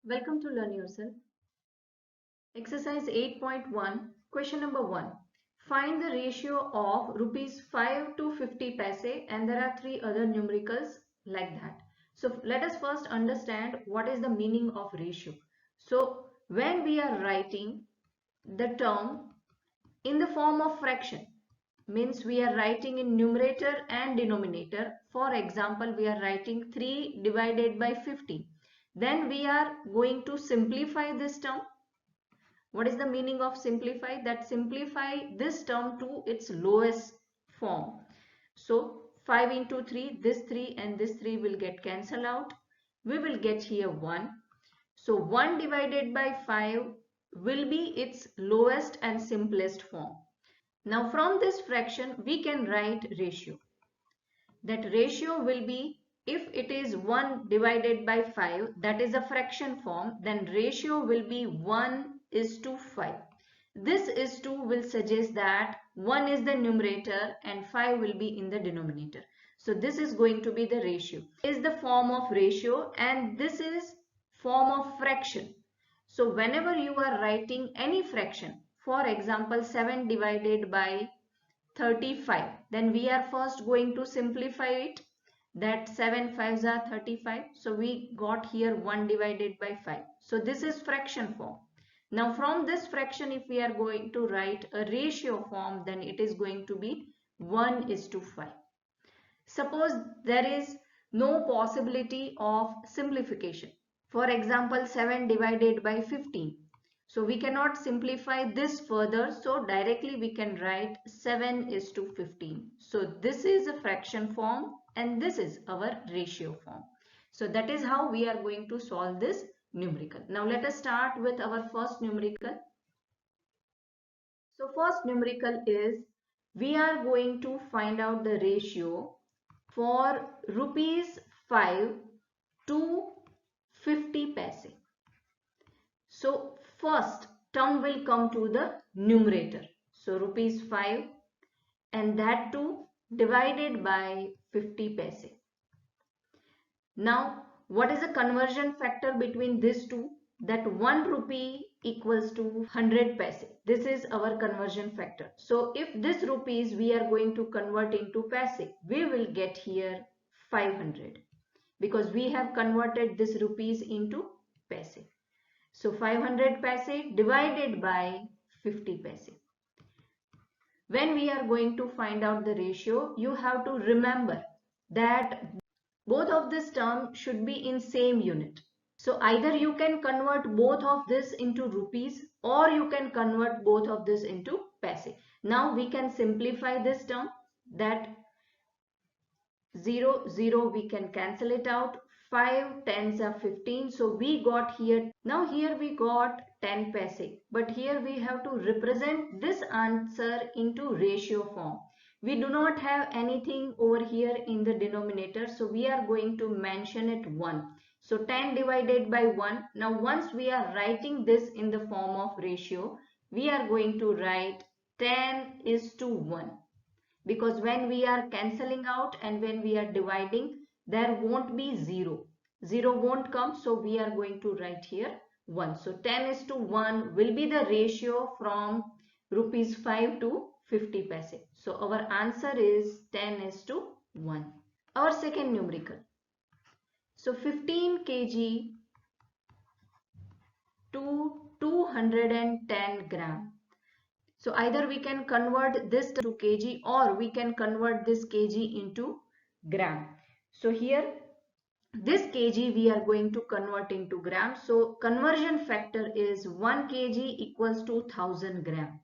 Welcome to Learn Yourself. Exercise 8.1, question number 1. Find the ratio of rupees 5 to 50 paise, and there are three other numericals like that. So let us first understand what is the meaning of ratio. So when we are writing the term in the form of fraction, means we are writing in numerator and denominator. For example, we are writing 3 divided by 50. Then we are going to simplify this term. What is the meaning of simplify? That simplify this term to its lowest form. So 5 into 3, this 3 and this 3 will get cancelled out. We will get here 1. So 1 divided by 5 will be its lowest and simplest form. Now from this fraction we can write ratio. That ratio will be, if it is 1 divided by 5, that is a fraction form, then ratio will be 1:5. This is 2 will suggest that 1 is the numerator and 5 will be in the denominator. So this is going to be the ratio. This is the form of ratio and this is form of fraction. So whenever you are writing any fraction, for example 7 divided by 35, then we are first going to simplify it. That 7 5s are 35, so we got here 1 divided by 5. So this is fraction form. Now from this fraction, if we are going to write a ratio form, then it is going to be 1:5. Suppose there is no possibility of simplification. For example, 7 divided by 15. So we cannot simplify this further. So directly we can write 7:15. So this is a fraction form and this is our ratio form. So that is how we are going to solve this numerical. Now let us start with our first numerical. So first numerical is, we are going to find out the ratio for rupees 5 to 50 paise. So first term will come to the numerator. So rupees 5 and that too divided by 50 paise. Now what is the conversion factor between these two? That 1 rupee equals to 100 paise. This is our conversion factor. So if this rupees we are going to convert into paise, we will get here 500 because we have converted this rupees into paise. So 500 paise divided by 50 paise. When we are going to find out the ratio, you have to remember that both of this term should be in same unit. So either you can convert both of this into rupees or you can convert both of this into paise. Now we can simplify this term, that 0, 0 we can cancel it out. 5 tens are 15. So we got here, now here we got 10 paise. But here we have to represent this answer into ratio form. We do not have anything over here in the denominator. So we are going to mention it 1. So 10 divided by 1. Now once we are writing this in the form of ratio, we are going to write 10:1. Because when we are cancelling out and when we are dividing, there won't be 0. 0 won't come, so we are going to write here 1. So 10:1 will be the ratio from rupees 5 to 50 paise. So our answer is 10:1. Our second numerical. So 15 kg to 210 gram. So either we can convert this to kg or we can convert this kg into gram. So here this kg we are going to convert into gram. So conversion factor is 1 kg equals to 1000 gram.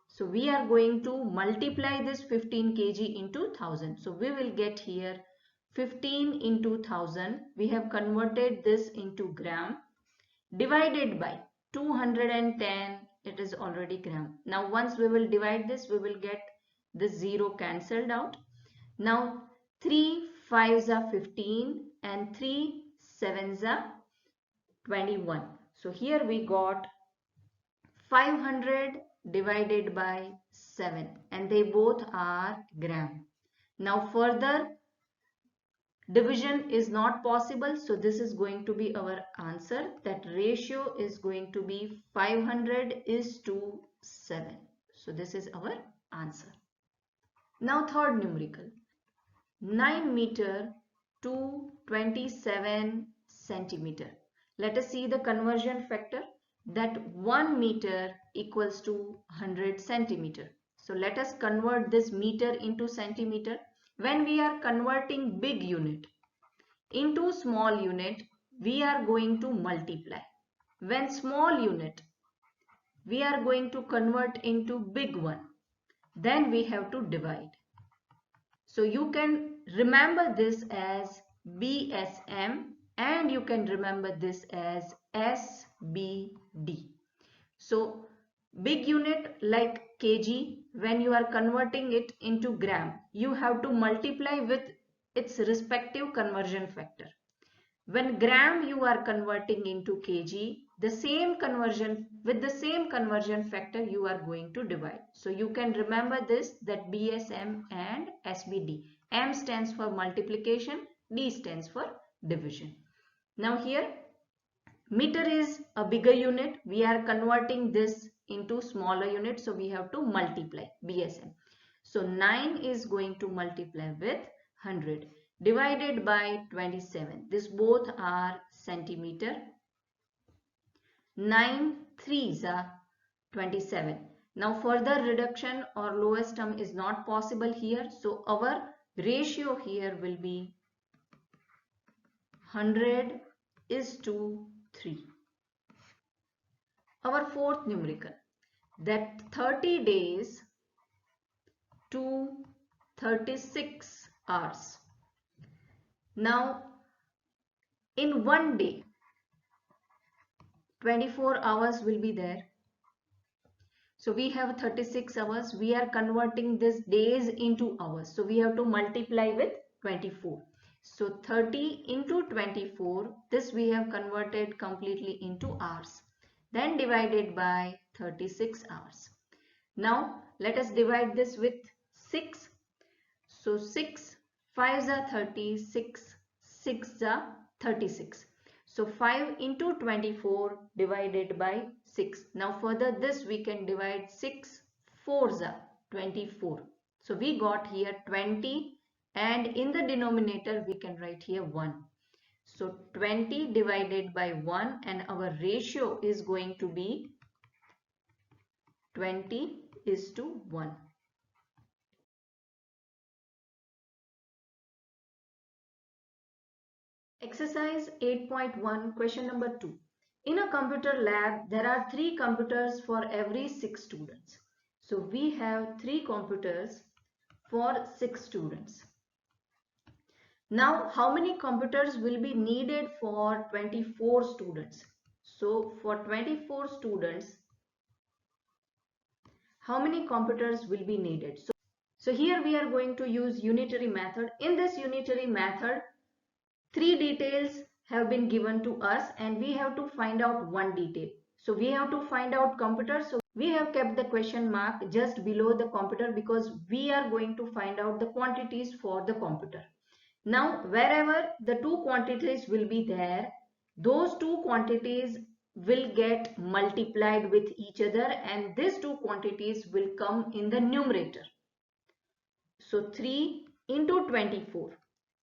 So we are going to multiply this 15 kg into 1000. So we will get here 15 into 1000. We have converted this into gram divided by 210. It is already gram. Now once we will divide this, we will get this 0 cancelled out. Now 3 5s are 15 and 3 7s are 21. So here we got 500 divided by 7 and they both are gram. Now further Division is not possible, so this is going to be our answer. That ratio is going to be 500:7. So this is our answer. Now third numerical, 9 meter to 27 centimeter. Let us see the conversion factor, that 1 meter equals to 100 centimeter. So let us convert this meter into centimeter. When we are converting big unit into small unit, we are going to multiply. When small unit we are going to convert into big one, then we have to divide. So you can remember this as BSM and you can remember this as SBD. So big unit like kg, when you are converting it into gram, you have to multiply with its respective conversion factor. When gram you are converting into kg, with the same conversion factor you are going to divide. So you can remember this, that BSM and SBD. M stands for multiplication, D stands for division. Now here meter is a bigger unit. We are converting this into smaller unit. So we have to multiply BSM. So 9 is going to multiply with 100 divided by 27. This both are centimeter. 9 3s are 27. Now further reduction or lowest term is not possible here. So our ratio here will be 100:3. Our fourth numerical, that 30 days to 36 hours. Now in one day 24 hours will be there. So we have 36 hours. We are converting this days into hours. So we have to multiply with 24. So 30 into 24, this we have converted completely into hours. Then divided by 36 hours. Now let us divide this with 6. So 6 5s are 30, 6 6s are 36. So 5 into 24 divided by 6. Now further this we can divide 6 4s are 24. So we got here 20 and in the denominator we can write here 1. So 20 divided by 1 and our ratio is going to be 20:1. Exercise 8.1, question number 2. In a computer lab, there are 3 computers for every 6 students. So we have 3 computers for 6 students. Now, how many computers will be needed for 24 students? So for 24 students, how many computers will be needed? So here we are going to use unitary method. In this unitary method, 3 details have been given to us and we have to find out one detail. So we have to find out computer. So we have kept the question mark just below the computer because we are going to find out the quantities for the computer. Now wherever the 2 quantities will be there, those 2 quantities will get multiplied with each other and these 2 quantities will come in the numerator. So 3 into 24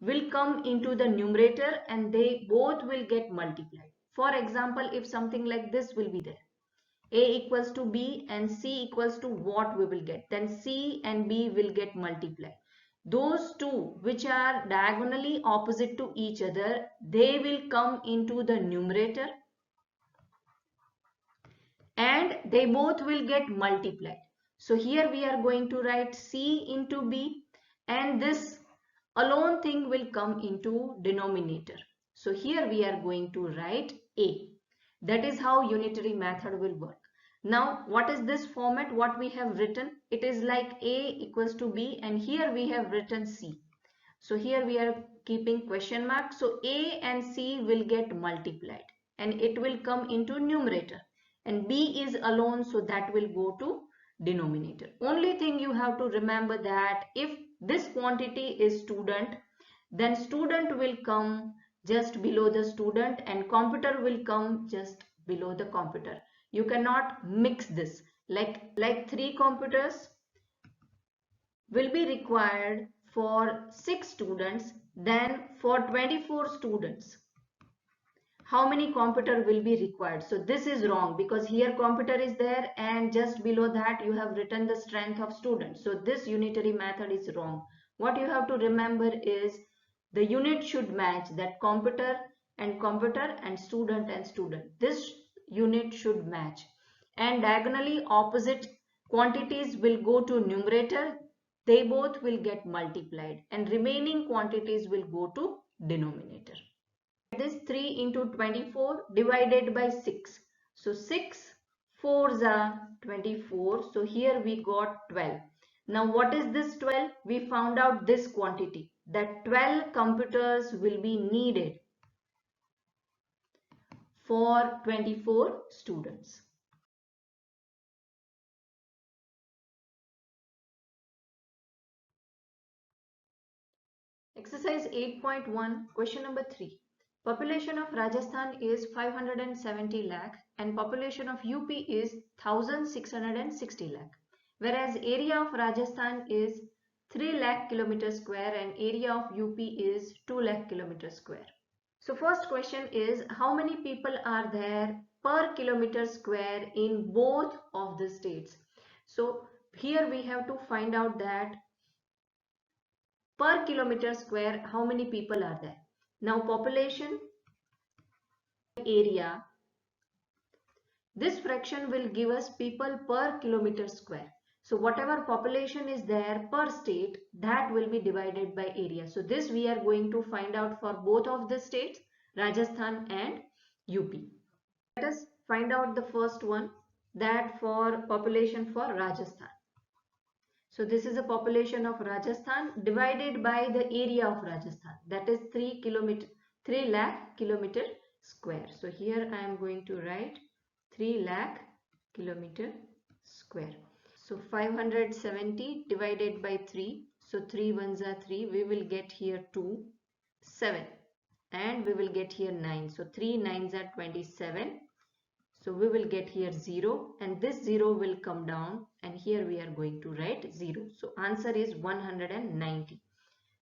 will come into the numerator and they both will get multiplied. For example, if something like this will be there, A equals to B and C equals to what we will get, then C and B will get multiplied. Those two which are diagonally opposite to each other, they will come into the numerator and they both will get multiplied. So here we are going to write C into B and this alone thing will come into denominator. So here we are going to write A. That is how unitary method will work. Now what is this format? What we have written? It is like A equals to B and here we have written C. So here we are keeping question mark. So A and C will get multiplied and it will come into numerator. And B is alone, so that will go to denominator. Only thing you have to remember that if this quantity is student, then student will come just below the student and computer will come just below the computer. You cannot mix this. Like 3 computers will be required for 6 students, then for 24 students how many computer will be required? So this is wrong, because here computer is there and just below that you have written the strength of students. So this unitary method is wrong. What you have to remember is the unit should match, that computer and student. This unit should match, and diagonally opposite quantities will go to numerator. They both will get multiplied and remaining quantities will go to denominator. This 3 into 24 divided by 6. So 6 4s are 24. So here we got 12. Now what is this 12? We found out this quantity, that 12 computers will be needed for 24 students. Exercise 8.1, question number 3. Population of Rajasthan is 570 lakh and population of UP is 1660 lakh. Whereas area of Rajasthan is 3 lakh kilometer square and area of UP is 2 lakh kilometer square. So first question is, how many people are there per kilometer square in both of the states? So here we have to find out that per kilometer square how many people are there. Now population area, this fraction will give us people per kilometer square. So whatever population is there per state, that will be divided by area. So this we are going to find out for both of the states, Rajasthan and UP. Let us find out the first one, that for population for Rajasthan. So this is a population of Rajasthan divided by the area of Rajasthan, that is 3 lakh kilometer square. So here I am going to write 3 lakh kilometer square. So 570 divided by 3. So 3 ones are 3. We will get here 2, 7, and we will get here 9. So 3 9s are 27. So we will get here 0 and this 0 will come down and here we are going to write 0. So answer is 190.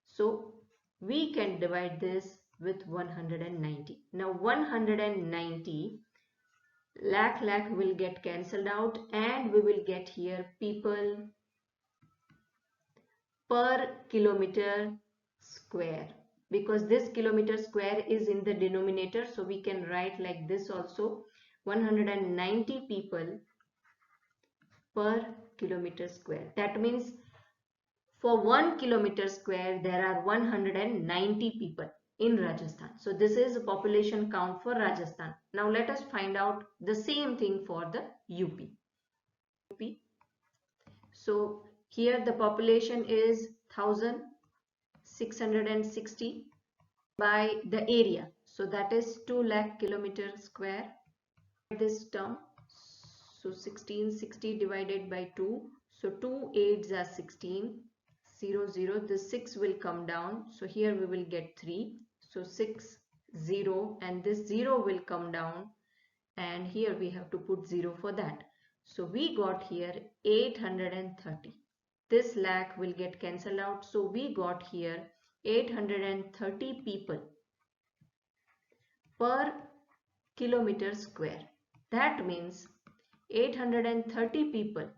So we can divide this with 190. Now 190 lakh will get cancelled out and we will get here people per kilometer square, because this kilometer square is in the denominator. So we can write like this also, 190 people per kilometer square. That means for 1 kilometer square there are 190 people in Rajasthan. So this is a population count for Rajasthan. Now let us find out the same thing for the UP. So here the population is 1660 by the area. So that is 2 lakh kilometer square. This term, so 1660 divided by 2, so 2 8s are 16, 0 0, the 6 will come down, so here we will get 3, so 6 0, and this 0 will come down and here we have to put 0 for that. So we got here 830. This lakh will get cancelled out, so we got here 830 people per kilometer square. That means 830 people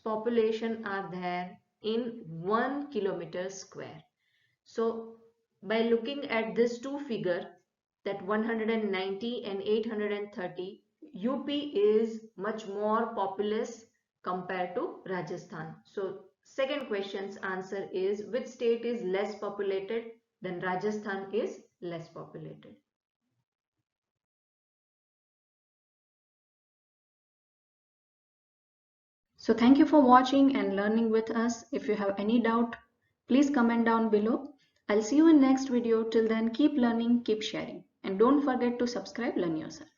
population are there in 1 kilometer square. So by looking at this two figure, that 190 and 830, UP is much more populous compared to Rajasthan. So second question's answer is, which state is less populated? Then Rajasthan is less populated. So thank you for watching and learning with us. If you have any doubt, please comment down below. I'll see you in next video. Till then, keep learning, keep sharing, and don't forget to subscribe, Learn Yourself.